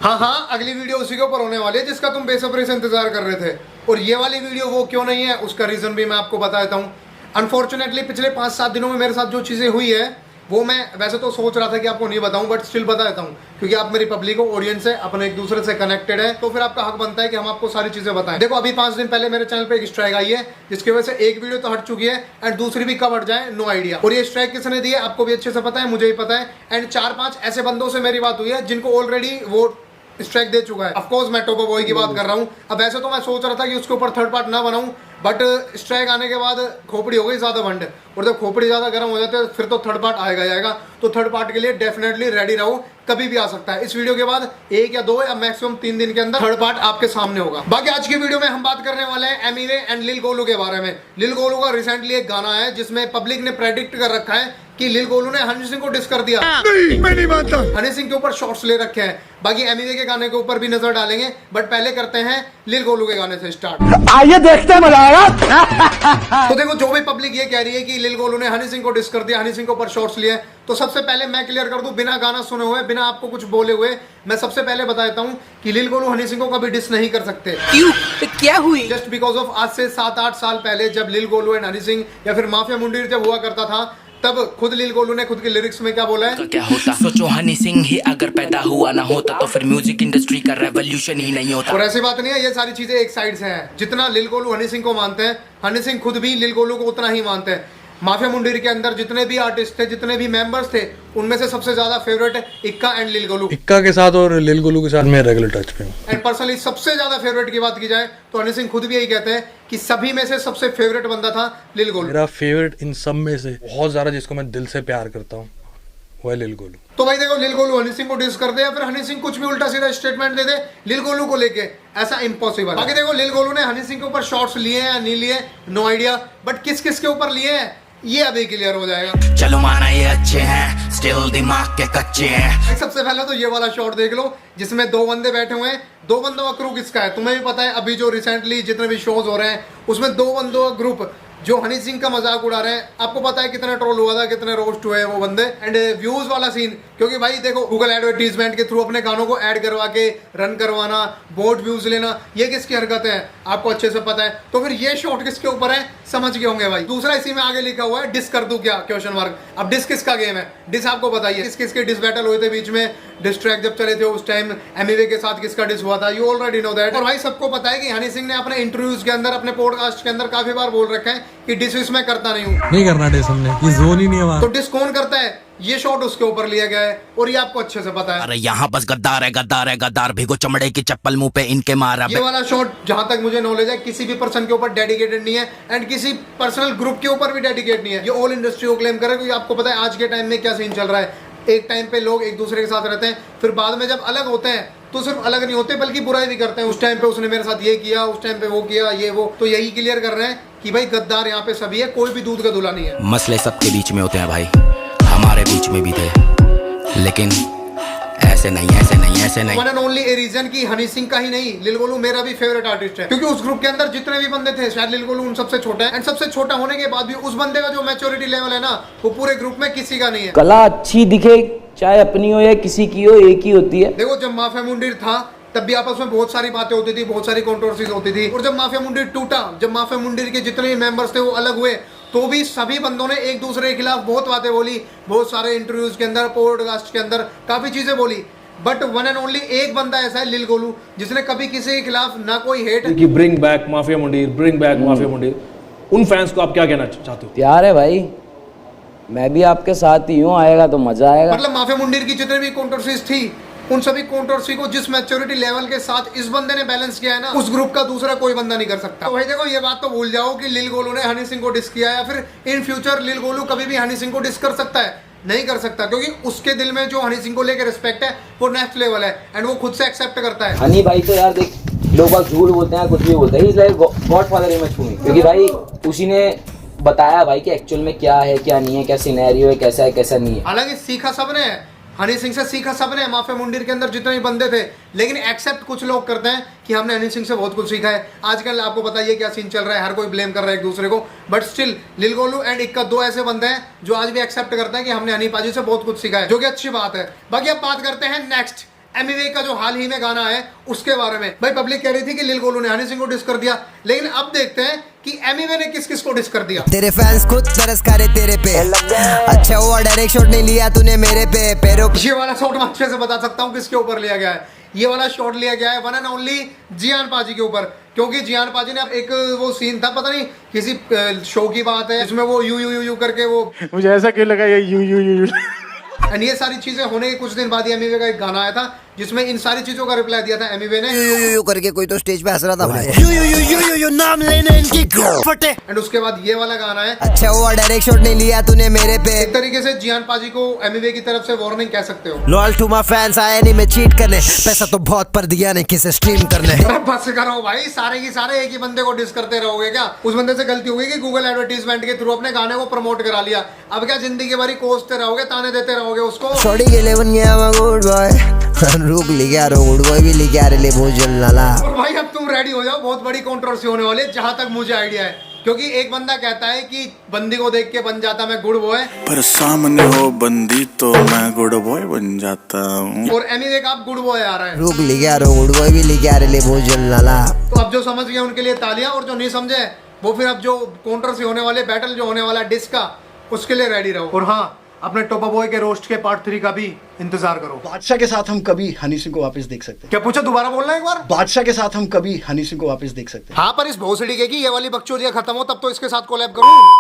हाँ हाँ, अगली वीडियो उसी के ऊपर होने वाली है जिसका तुम बेसब्री से इंतजार कर रहे थे। और ये वाली वीडियो वो क्यों नहीं है, उसका रीजन भी मैं आपको बता देता हूँ। अनफॉर्चुनेटली पिछले 5-7 दिनों में मेरे साथ जो चीज़ें हुई है वो मैं वैसे तो सोच रहा था कि आपको नहीं बताऊं, बट स्टिल बता देता हूं क्योंकि आप मेरी पब्लिक हो, ऑडियंस है, अपने एक दूसरे से कनेक्टेड है, तो फिर आपका हक बनता है कि हम आपको सारी चीजें बताएं। देखो अभी 5 दिन पहले मेरे चैनल पे एक स्ट्राइक आई है जिसकी वजह से एक वीडियो तो हट चुकी है एंड दूसरी भी कब हट जाए नो आइडिया। और ये स्ट्राइक किसने दी है आपको भी अच्छे से पता है, मुझे भी पता है। एंड 4-5 ऐसे बंदों से मेरी बात हुई है जिनको ऑलरेडी वो स्ट्राइक दे चुका है। ऑफकोर्स मैं टॉपर बॉय की बात कर रहा हूँ। अब ऐसे तो मैं सोच रहा था कि उसके ऊपर थर्ड पार्ट ना बनाऊं, बट स्ट्राइक आने के बाद खोपड़ी हो गई ज़्यादा बंड, और जब खोपड़ी ज़्यादा गर्म हो जाते है फिर तो थर्ड पार्ट आएगा जाएगा। तो थर्ड पार्ट के लिए डेफिनेटली रेडी रहो, कभी भी आ सकता है। इस वीडियो के बाद 1 या 2 या मैक्सिमम 3 दिन के अंदर थर्ड पार्ट आपके सामने होगा। बाकी आज की वीडियो में हम बात करने वाले हैं एमिवे एंड लिल गोलू के बारे में। लिल गोलू का रिसेंटली एक गाना है जिसमें पब्लिक ने प्रेडिक्ट कर रखा है कि लिल गोलू ने हनी सिंह को डिस कर दिया। नहीं, मैं नहीं मानता। हनी सिंह के ऊपर शॉट्स ले रखे हैं, बाकी एमिवे के गाने के ऊपर भी नजर डालेंगे, बट पहले करते हैं लिल गोलू के गाने से स्टार्ट। आइए देखते हैं, मजा आएगा। तो देखो जो भी पब्लिक ये कह रही है कि लिल गोलू ने हनी सिंह को डिस कर दिया, हनी सिंह के ऊपर शॉट्स लिए, तो सबसे पहले मैं क्लियर कर दूं, बिना गाना सुने हुए, बिना आपको कुछ बोले हुए, मैं सबसे पहले बता देता हूं कि लिल गोलू हनी सिंह को कभी डिस नहीं कर सकते। क्यों? तो क्या हुई? जस्ट बिकॉज ऑफ आज से 7-8 साल पहले जब लिल गोलू एंड हनी सिंह या फिर माफिया मुंडीर जब हुआ करता था, तब खुद लिल गोलू ने खुद के लिरिक्स में क्या बोला है, क्या होता सोचो हनी सिंह ही अगर पैदा हुआ ना होता तो फिर म्यूजिक इंडस्ट्री का रेवोल्यूशन ही नहीं होता। और ऐसी बात नहीं है, ये सारी चीजें एक साइड से हैं। जितना लिल गोलू हनी सिंह को मानते हैं, हनी सिंह खुद भी लिल गोलू को उतना ही मानते हैं। माफिया मुंडीर के अंदर जितने भी आर्टिस्ट थे, जितने भी मेंबर्स थे, उनमें से सबसे ज्यादा फेवरेट इक्का एंड लिल गोलू। इक्का के साथ और लिल गोलू के साथ मैं रेगुलर टच पे हूँ। एंड पर्सनली सबसे ज्यादा फेवरेट की बात की जाए तो हनी सिंह खुद भी यही कहते हैं कि सभी में से सबसे फेवरेट बंदा था लिल गोलू। मेरा फेवरेट इन सब में से बहुत ज्यादा जिसको मैं दिल से प्यार करता हूँ वो है लिल गोलू। तो भाई देखो, लिल गोलू हनी सिंह को डिस कर दे या फिर हनी सिंह कुछ भी उल्टा सीधा स्टेटमेंट दे दे लिल गोलू को लेके, ऐसा इम्पॉसिबल। बाकी देखो लिल गोलू ने हनी सिंह के ऊपर शॉट्स लिए हैं या नहीं लिए, नो आइडिया, बट किस किस के ऊपर लिए हैं ये अभी क्लियर हो जाएगा। चलो माना ये अच्छे हैं, स्टिल दिमाग के कच्चे हैं। सबसे पहले तो ये वाला शॉट देख लो जिसमें 2 बंदे बैठे हुए हैं। 2 बंदों का क्रू किसका है तुम्हें भी पता है। अभी जो रिसेंटली जितने भी शोज हो रहे हैं उसमें 2 बंदों का ग्रुप जो हनी सिंह का मजाक उड़ा रहे हैं। आपको पता है कितना ट्रोल हुआ था, कितने रोस्ट हुए वो बंदे। एंड व्यूज वाला सीन, क्योंकि भाई देखो गूगल एडवर्टीजमेंट के थ्रू अपने गानों को ऐड करवा के रन करवाना, बोट व्यूज लेना, ये किसकी हरकतें हैं आपको अच्छे से पता है। तो फिर ये शॉट किसके ऊपर है समझ गए होंगे भाई। दूसरा इसी में आगे लिखा हुआ है डिस कर दूं क्या क्वेश्चन मार्क। अब डिस किसका गेम है, डिस आपको बताइए किस किसके डिस बैटल हुए थे बीच में, डिस ट्रैक जब चले थे उस टाइम एमिवे के साथ किसका डिस हुआ था, यू ऑलरेडी नो दैट। और भाई सबको पता है कि हनी सिंह ने अपने इंटरव्यूज के अंदर, अपने पॉडकास्ट के अंदर काफी बार बोल रखा है कि डिस इसमें करता नहीं हूँ, नहीं करना डिस हमने, ये जोन ही नहीं है वहाँ। तो डिस कौन करता है, ये शॉट उसके ऊपर लिया गया है और ये आपको अच्छे से पता है। अरे यहाँ बस गद्दार है, गद्दार है, गद्दार भिगो चमड़े की चप्पल मुंह पे इनके मारा। ये वाला शॉट जहां तक मुझे नॉलेज है किसी भी पर्सन के ऊपर डेडिकेटेड नहीं है एंड किसी पर्सनल ग्रुप के ऊपर भी डेडिकेट नहीं है। ये ऑल इंडस्ट्री को क्लेम करे, क्योंकि आपको पता है आज के टाइम में क्या सीन चल रहा है। एक टाइम पे लोग एक दूसरे के साथ रहते हैं, फिर बाद में जब अलग होते हैं तो सिर्फ अलग नहीं होते बल्कि बुराई भी करते हैं। उस टाइम पे उसने मेरे साथ ये किया, उस टाइम पे वो किया, ये वो। तो यही क्लियर कर रहे हैं कि भाई गद्दार यहाँ पे सभी है, कोई भी दूध का दूल्हा नहीं है। मसले सबके बीच में होते हैं भाई, हमारे बीच में भी थे, लेकिन ऐसे नहीं, ऐसे नहीं, ऐसे नहीं। One and only a reason कि हनी सिंह का ही नहीं, लिल गोलू मेरा भी फेवरेट आर्टिस्ट है, क्योंकि उस ग्रुप के अंदर जितने भी बंदे थे शायद लिल गोलू उन सबसे छोटा है। एंड सबसे छोटा होने के बाद भी उस बंदे का जो मैच्योरिटी लेवल है ना, वो पूरे ग्रुप में किसी का नहीं है। कला अच्छी दिखे चाहे अपनी हो या किसी की हो, एक ही होती है। देखो जब माफिया मुंडीर था तब भी आपस में बहुत सारी बातें होती थी, बहुत सारी कंट्रोवर्सीज होती थी। और जब माफिया मुंडीर टूटा, जब माफिया मुंडीर के जितने भी मेंबर्स थे वो अलग हुए, तो भी सभी बंदों ने एक दूसरे के खिलाफ बहुत बातें बोली, बहुत सारे इंटरव्यूज के अंदर, पॉडकास्ट के अंदर काफी चीजें बोली। बट वन एंड ओनली एक बंदा ऐसा है लिल गोलू जिसने कभी किसी के खिलाफ ना कोई हेट कि bring back Mafia Mundeer, bring back Mafia Mundeer. उन फैंस को आप क्या कहना चाहते हो? प्यार है भाई, मैं भी आपके साथ ही हूँ, आएगा तो मजा आएगा। मतलब माफिया मुंडीर की जितनी भी कंट्रोवर्सीज थी, उन सभी कंट्रोवर्सी को जिस मैच्योरिटी लेवल के साथ इस बंदे ने बैलेंस किया है ना, उस ग्रुप का दूसरा कोई बंदा नहीं कर सकता। तो भाई देखो ये बात तो भूल जाओ कि लिल गोलू ने हनी सिंह को डिस किया या फिर इन फ्यूचर लिल गोलू कभी भी हनी सिंह को डिस कर सकता है, नहीं कर सकता, क्योंकि उसके दिल में जो हनी सिंह को लेकर रिस्पेक्ट है वो नेक्स्ट लेवल है एंड वो खुद से एक्सेप्ट करता है। हनी भाई तो यार देख, लोग बात झूठ बोलते हैं, कुछ भी बोलते हैं, इस गॉडफादर इमेज में, क्योंकि भाई उसी ने बताया भाई कि एक्चुअल में क्या है क्या नहीं है, क्या सिनेरियो है, कैसा है कैसा नहीं है। हालांकि सीखा सबने है, हनी सिंह से सीखा सबने, माफिया मुंडीर के अंदर जितने भी बंदे थे, लेकिन एक्सेप्ट कुछ लोग करते हैं कि हमने हनी सिंह से बहुत कुछ सीखा है। आजकल आपको बताइए क्या सीन चल रहा है, हर कोई ब्लेम कर रहा है एक दूसरे को, बट स्टिल लिल गोलू एंड इक्का 2 ऐसे बंदे हैं जो आज भी एक्सेप्ट करते हैं कि हमने हनी पाजी से बहुत कुछ सीखा है, जो कि अच्छी बात है। बाकी अब बात करते हैं नेक्स्ट एमिवे का जो हाल ही में गाना है उसके बारे में। भाई पब्लिक कह रही थी कि लिल गोलू ने हनी सिंह को डिस कर दिया, लेकिन अब देखते हैं कि एमिवे ने किस किस को डिस कर दिया। तेरे फैंस खुद तरस करे तेरे पे, अच्छा हुआ डायरेक्ट शॉट नहीं लिया तूने मेरे पे पैरों। ये वाला शॉट मैं अच्छे से बता सकता हूँ किसके ऊपर लिया गया है। ये वाला शॉट लिया गया है वन एंड ओनली जियान पाजी के ऊपर, क्योंकि जियान पाजी ने एक वो सीन था, पता नहीं किसी शो की बात है, इसमें वो यू करके वो, मुझे ऐसा क्यों लगा ये यू एंड ये सारी चीजें होने के कुछ दिन बाद एमिवे का एक गाना आया था जिसमें इन सारी चीजों का रिप्लाई दिया था एमिवे ने। यू करके कोई तो स्टेज पे हंस रहा था भाई, यू नाम लेने इनकी फटे। एंड उसके बाद ये वाला गाना है, अच्छा हुआ डायरेक्ट शॉट नहीं लिया तूने मेरे पे। एक तरीके से जियान पाजी को एमिवे की तरफ से वार्निंग कह सकते हो। लॉयल टू माय फैंस, आया नहीं मैं चीट करने, पैसा तो बहुत पर दिया नहीं किसे स्ट्रीम करने। अरे बस करो भाई, सारे की सारे एक ही बंदे को डिस करते रहोगे क्या? उस बंदे से गलती हो गई कि गूगल एडवर्टीजमेंट के थ्रू अपने गाने को प्रमोट करा लिया, अब क्या जिंदगी भरी कोसते रहोगे, ताने देते रहोगे उसको। छोड़ी के लिए बन गया मैं गुड बॉय, रुक ले गया रो गुड बॉय भी ले गया रे ले भोजन लाला। और भाई अब तुम रेडी हो जाओ, बहुत बड़ी कंट्रोवर्सी होने वाली है जहां तक मुझे आइडिया है, क्योंकि एक बंदा कहता है कि बंदी को देख के बन जाता मैं गुड बॉय, पर सामने हो बंदी तो मैं गुड बॉय बन जाता हूँ। और एमिवे का अब गुड बॉय आ रहा है, रुक ले गया रो गुड बॉय भी ले गया रे ले भोजन लाला। तो अब जो समझ गए उनके लिए तालियां, और जो नहीं समझे वो फिर अब जो कंट्रोवर्सी होने वाले बैटल जो होने वाला डिस का, उसके लिए रेडी रहो। और हाँ, अपने टोपा बॉय के रोस्ट के पार्ट 3 का भी इंतजार करो। बादशाह के साथ हम कभी हनी सिंह को वापस देख सकते हैं। क्या पूछा, दोबारा बोलना एक बार? बादशाह के साथ हम कभी हनी सिंह को वापस देख सकते हैं। हाँ, पर इस भोसड़ी के की ये वाली बकचोदियां खत्म हो तब तो इसके साथ कोलैब करूं।